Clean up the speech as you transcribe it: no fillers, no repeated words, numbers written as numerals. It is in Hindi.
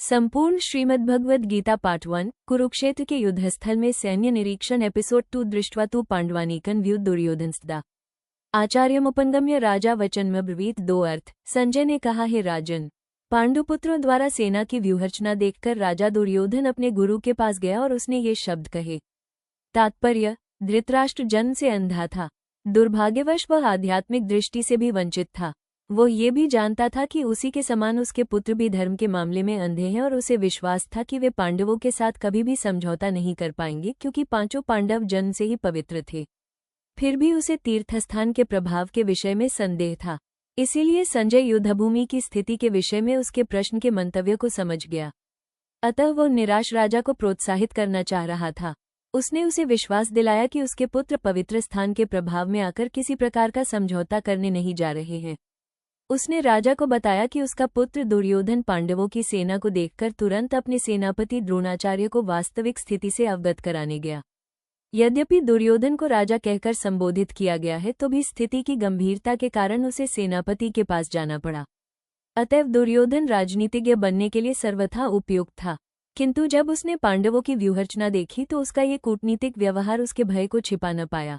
संपूर्ण श्रीमद्भगवद गीता पार्ट 1 कुरुक्षेत्र के युद्धस्थल में सैन्य निरीक्षण एपिसोड 2 दृष्ट्वा तु पांडवानीकन व्युत दुर्योधनस्तदा आचार्यमुपंगम्य राजा वचन ब्रवीत। दो अर्थ। संजय ने कहा, हे राजन, पांडुपुत्रों द्वारा सेना की व्यूहरचना देखकर राजा दुर्योधन अपने गुरु के पास गया और उसने ये शब्द कहे। तात्पर्य: धृतराष्ट्र जन्म से अंधा था। दुर्भाग्यवश वह आध्यात्मिक दृष्टि से भी वंचित था। वो ये भी जानता था कि उसी के समान उसके पुत्र भी धर्म के मामले में अंधे हैं और उसे विश्वास था कि वे पांडवों के साथ कभी भी समझौता नहीं कर पाएंगे, क्योंकि पांचों पांडव जन्म से ही पवित्र थे। फिर भी उसे तीर्थस्थान के प्रभाव के विषय में संदेह था। इसीलिए संजय युद्धभूमि की स्थिति के विषय में उसके प्रश्न के मंतव्य को समझ गया। अतः वो निराश राजा को प्रोत्साहित करना चाह रहा था। उसने उसे विश्वास दिलाया कि उसके पुत्र पवित्र स्थान के प्रभाव में आकर किसी प्रकार का समझौता करने नहीं जा रहे हैं। उसने राजा को बताया कि उसका पुत्र दुर्योधन पांडवों की सेना को देखकर तुरंत अपने सेनापति द्रोणाचार्य को वास्तविक स्थिति से अवगत कराने गया। यद्यपि दुर्योधन को राजा कहकर संबोधित किया गया है, तो भी स्थिति की गंभीरता के कारण उसे सेनापति के पास जाना पड़ा। अतएव दुर्योधन राजनीतिज्ञ बनने के लिए सर्वथा उपयुक्त था। किंतु जब उसने पांडवों की व्यूहरचना देखी तो उसका ये कूटनीतिक व्यवहार उसके भय को छिपा न पाया।